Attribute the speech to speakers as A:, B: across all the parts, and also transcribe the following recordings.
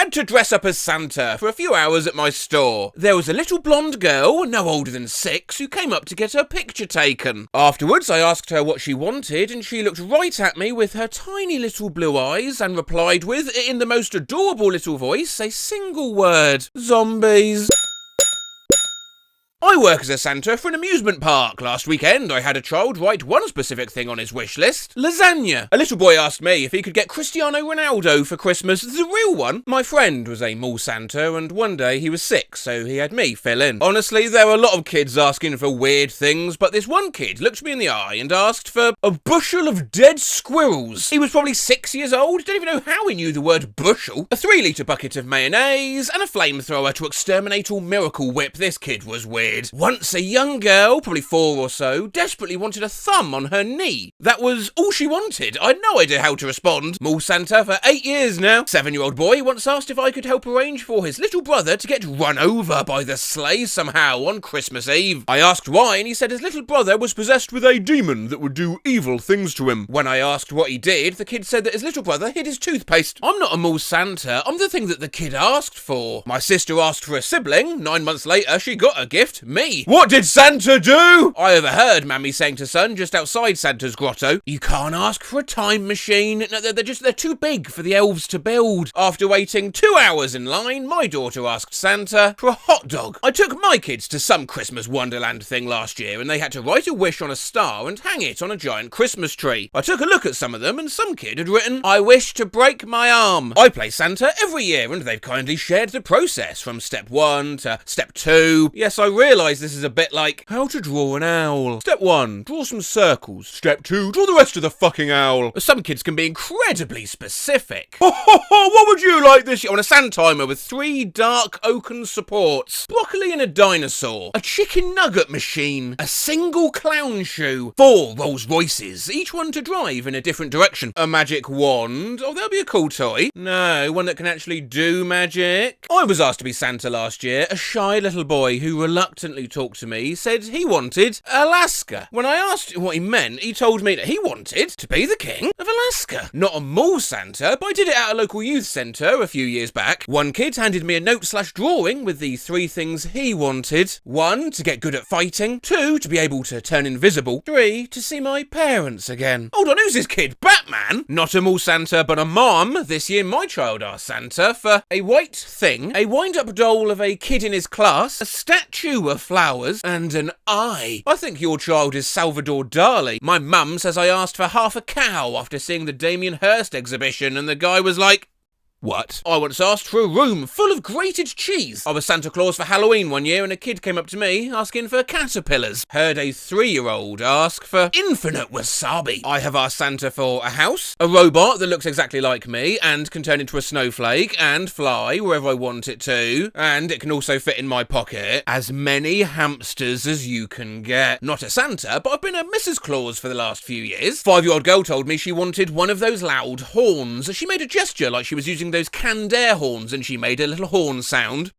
A: had to dress up as Santa for a few hours at my store. There was a little blonde girl, no older than 6, who came up to get her picture taken. Afterwards, I asked her what she wanted, and she looked right at me with her tiny little blue eyes and replied with, in the most adorable little voice, a single word: zombies. I work as a Santa for an amusement park. Last weekend, I had a child write one specific thing on his wish list: lasagna. A little boy asked me if he could get Cristiano Ronaldo for Christmas, the real one. My friend was a mall Santa, and one day he was sick, so he had me fill in. Honestly, there were a lot of kids asking for weird things, but this one kid looked me in the eye and asked for a bushel of dead squirrels. He was probably 6 years old, don't even know how he knew the word bushel. A 3-litre bucket of mayonnaise, and a flamethrower to exterminate all Miracle Whip. This kid was weird. Once a young girl, probably 4 or so, desperately wanted a thumb on her knee. That was all she wanted. I had no idea how to respond. Mall Santa for 8 years now. 7-year-old boy once asked if I could help arrange for his little brother to get run over by the sleigh somehow on Christmas Eve. I asked why, and he said his little brother was possessed with a demon that would do evil things to him. When I asked what he did, the kid said that his little brother hid his toothpaste. I'm not a Mall Santa, I'm the thing that the kid asked for. My sister asked for a sibling. 9 months later, she got a gift. Me. What did Santa do? I overheard Mammy saying to son just outside Santa's grotto, "You can't ask for a time machine. No, they're too big for the elves to build." After waiting 2 hours in line, my daughter asked Santa for a hot dog. I took my kids to some Christmas Wonderland thing last year, and they had to write a wish on a star and hang it on a giant Christmas tree. I took a look at some of them, and some kid had written, "I wish to break my arm." I play Santa every year, and they've kindly shared the process from step 1 to step 2. Yes, I realise this is a bit like how to draw an owl. Step 1, draw some circles. Step 2, draw the rest of the fucking owl. Some kids can be incredibly specific. What would you like this year? I want a sand timer with 3 dark oaken supports, broccoli and a dinosaur, a chicken nugget machine, a single clown shoe, 4 Rolls Royces, each one to drive in a different direction, a magic wand. Oh, that'll be a cool toy. No, one that can actually do magic. I was asked to be Santa last year. A shy little boy who reluctantly talked to me said he wanted Alaska. When I asked what he meant, he told me that he wanted to be the king of Alaska. Not a mall Santa, but I did it at a local youth centre a few years back. One kid handed me a note/drawing with the 3 things he wanted. 1, to get good at fighting. 2, to be able to turn invisible. 3, to see my parents again. Hold on, who's this kid? Batman? Not a mall Santa, but a mom. This year my child asked Santa for a white thing, a wind-up doll of a kid in his class, a statue of flowers, and an eye. I think your child is Salvador Dali. My mum says I asked for half a cow after seeing the Damien Hirst exhibition, and the guy was like, "What?" I once asked for a room full of grated cheese. I was Santa Claus for Halloween one year, and a kid came up to me asking for caterpillars. Heard a 3-year-old ask for infinite wasabi. I have asked Santa for a house, a robot that looks exactly like me and can turn into a snowflake and fly wherever I want it to, and it can also fit in my pocket. As many hamsters as you can get. Not a Santa, but I've been a Mrs. Claus for the last few years. 5-year-old girl told me she wanted one of those loud horns. She made a gesture like she was using those canned air horns, and she made a little horn sound.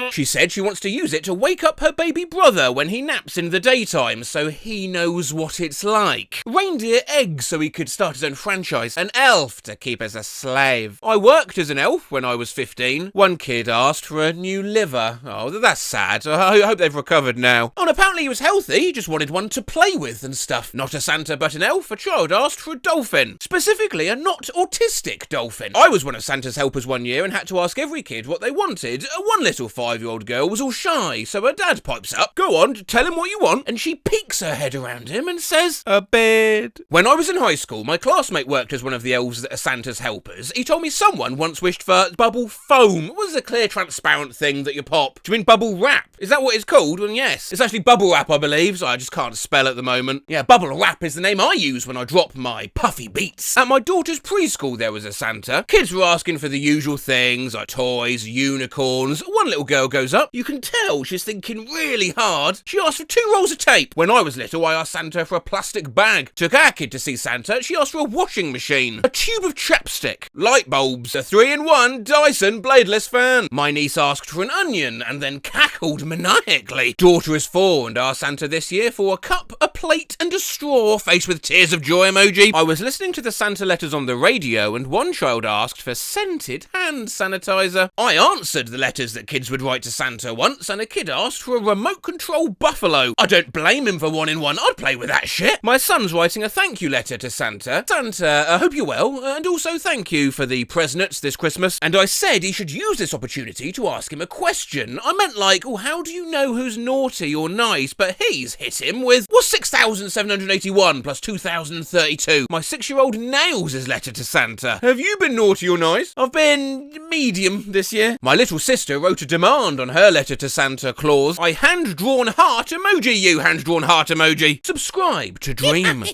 A: She said she wants to use it to wake up her baby brother when he naps in the daytime, so he knows what it's like. Reindeer eggs so he could start his own franchise. An elf to keep as a slave. I worked as an elf when I was 15. One kid asked for a new liver. Oh, that's sad. I hope they've recovered now. Oh, and apparently he was healthy, he just wanted one to play with and stuff. Not a Santa but an elf. A child asked for a dolphin. Specifically a not autistic dolphin. I was one of Santa's helpers one year and had to ask every kid what they wanted. One little 5-year-old girl was all shy, so her dad pipes up, "Go on, tell him what you want," and she peeks her head around him and says, "A bed." When I was in high school, my classmate worked as one of the elves that are Santa's helpers. He told me someone once wished for bubble foam. What is a clear, transparent thing that you pop? Do you mean bubble wrap? Is that what it's called? Well, yes. It's actually bubble wrap, I believe, so I just can't spell at the moment. Yeah, bubble wrap is the name I use when I drop my puffy beats. At my daughter's preschool, there was a Santa. Kids were asking for the usual things, like toys, unicorns. One little girl goes up. You can tell she's thinking really hard. She asked for 2 rolls of tape. When I was little, I asked Santa for a plastic bag. Took our kid to see Santa. She asked for a washing machine, a tube of chapstick, light bulbs, a 3-in-1 Dyson bladeless fan. My niece asked for an onion and then cackled maniacally. Daughter is 4 and asked Santa this year for a cup, a plate and a straw, face with tears of joy emoji. I was listening to the Santa letters on the radio and one child asked for scented hand sanitizer. I answered the letters that kids would write to Santa once, and a kid asked for a remote control buffalo. I don't blame him for wanting one. I'd play with that shit. My son's writing a thank you letter to Santa. Santa, I hope you're well, and also thank you for the presents this Christmas. And I said he should use this opportunity to ask him a question. I meant like, oh, how do you know who's naughty or nice? But he's hit him with, what's 6,781 plus 2,032? My 6-year-old nails his letter to Santa. Have you been naughty or nice? I've been medium this year. My little sister wrote a demand on her letter to Santa Claus. I hand-drawn heart emoji you, hand-drawn heart emoji. Subscribe to Dream.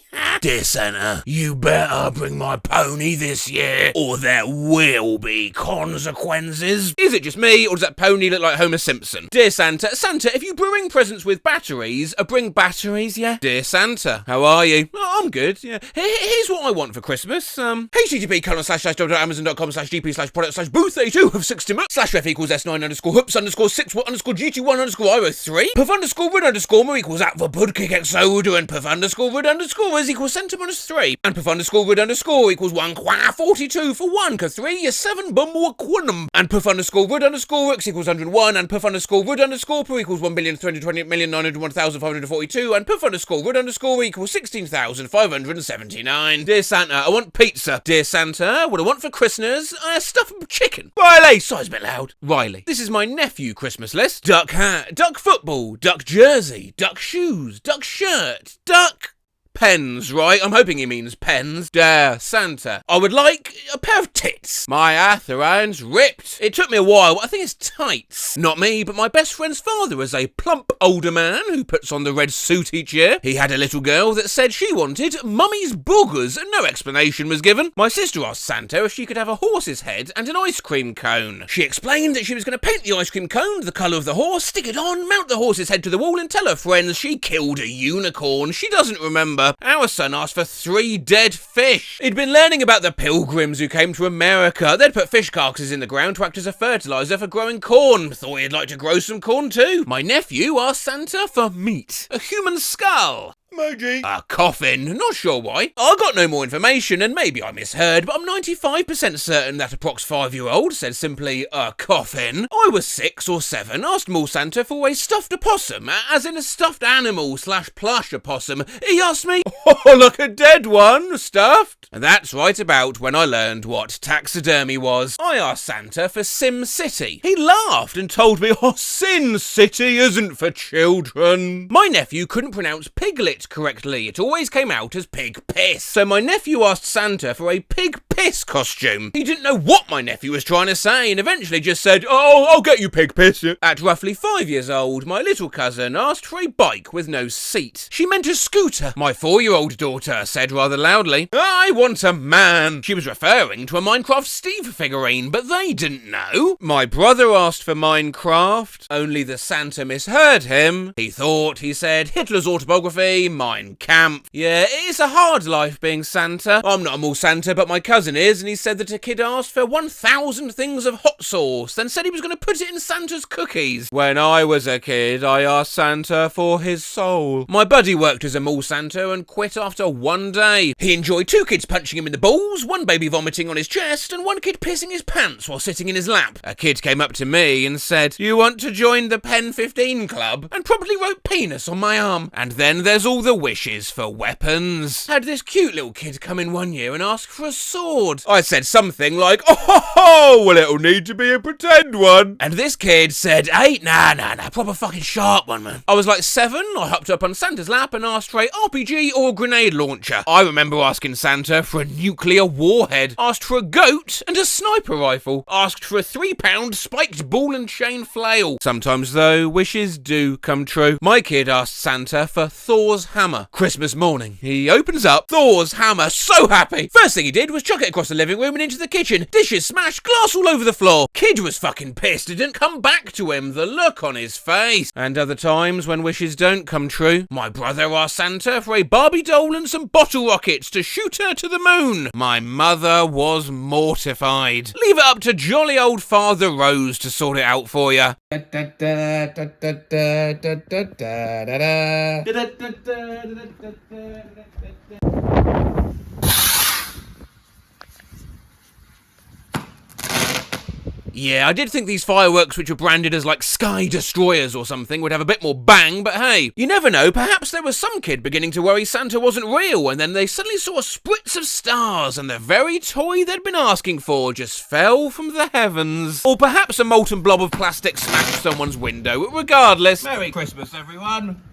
A: Dear Santa, you better bring my pony this year, or there will be consequences. Is it just me, or does that pony look like Homer Simpson? Dear Santa, Santa, if you bring presents with batteries, bring batteries, yeah? Dear Santa, how are you? Oh, I'm good, yeah. Here's what I want for Christmas. http://amazon.com/gp/product/booth32 of 60 /ref equals s9_hoops_6_gt1_iro3 puff_rid_mar equals @the_pudkickxodo and puff_rid_ is equals center-3 and puff_rid_ equals 1 42 for 1 3 7 bumble and puff_rid_ equals 101 and puff_rid_ per equals 1,328,901,542 and puff_rid_ equals 16,579. Dear Santa, I want pizza. Dear Santa, what I want for Christmas, stuffed chicken. Riley, sorry, it's a bit loud. Riley, this is my nephew Christmas list. Duck hat, duck football, duck jersey, duck shoes, duck shirt, duck pens, right? I'm hoping he means pens. Dear Santa, I would like a pair of tits. My atherone's ripped. It took me a while, but I think it's tights. Not me, but my best friend's father is a plump older man who puts on the red suit each year. He had a little girl that said she wanted mummy's boogers and no explanation was given. My sister asked Santa if she could have a horse's head and an ice cream cone. She explained that she was going to paint the ice cream cone the colour of the horse, stick it on, mount the horse's head to the wall and tell her friends she killed a unicorn. She doesn't remember. Our son asked for 3 dead fish. He'd been learning about the pilgrims who came to America. They'd put fish carcasses in the ground to act as a fertiliser for growing corn. Thought he'd like to grow some corn too. My nephew asked Santa for meat. A human skull. Emoji. A coffin. Not sure why. I got no more information and maybe I misheard, but I'm 95% certain that a prox 5-year-old said simply, a coffin. I was 6 or 7, asked Mall Santa for a stuffed opossum, as in a stuffed animal / plush opossum. He asked me, oh, look, a dead one, stuffed. And that's right about when I learned what taxidermy was. I asked Santa for Sim City. He laughed and told me, oh, Sin City isn't for children. My nephew couldn't pronounce piglet correctly. It always came out as pig piss. So my nephew asked Santa for a pig piss costume. He didn't know what my nephew was trying to say and eventually just said, oh, I'll get you pig piss. At roughly 5 years old, my little cousin asked for a bike with no seat. She meant a scooter. My 4-year-old daughter said rather loudly, I want a man. She was referring to a Minecraft Steve figurine, but they didn't know. My brother asked for Minecraft, only the Santa misheard him. He thought he said Hitler's autobiography, Mein Kampf. Yeah, it's a hard life being Santa. I'm not a Mall Santa, but my cousin is, and he said that a kid asked for 1,000 things of hot sauce, then said he was going to put it in Santa's cookies. When I was a kid, I asked Santa for his soul. My buddy worked as a Mall Santa and quit after 1 day. He enjoyed 2 kids punching him in the balls, 1 baby vomiting on his chest, and 1 kid pissing his pants while sitting in his lap. A kid came up to me and said, you want to join the Pen 15 club? And probably wrote penis on my arm. And then there's all the wishes for weapons. Had this cute little kid come in one year and ask for a sword. I said something like, oh, well, it'll need to be a pretend one. And this kid said, hey, nah, proper fucking sharp one, man. I was like 7, I hopped up on Santa's lap and asked for a RPG or grenade launcher. I remember asking Santa for a nuclear warhead, asked for a goat and a sniper rifle, asked for a 3-pound spiked ball and chain flail. Sometimes, though, wishes do come true. My kid asked Santa for Thor's hammer. Christmas morning, he opens up Thor's hammer, so happy. First thing he did was chuck it across the living room and into the kitchen. Dishes smashed, glass all over the floor. Kid was fucking pissed. It didn't come back to him, the look on his face. And other times when wishes don't come true, my brother asked Santa for a Barbie doll and some bottle rockets to shoot her to the moon. My mother was mortified. Leave it up to jolly old Father Rose to sort it out for you. Yeah, I did think these fireworks, which were branded as like Sky Destroyers or something, would have a bit more bang, but hey, you never know, perhaps there was some kid beginning to worry Santa wasn't real, and then they suddenly saw a spritz of stars, and the very toy they'd been asking for just fell from the heavens. Or perhaps a molten blob of plastic smashed someone's window. Regardless, Merry Christmas, everyone.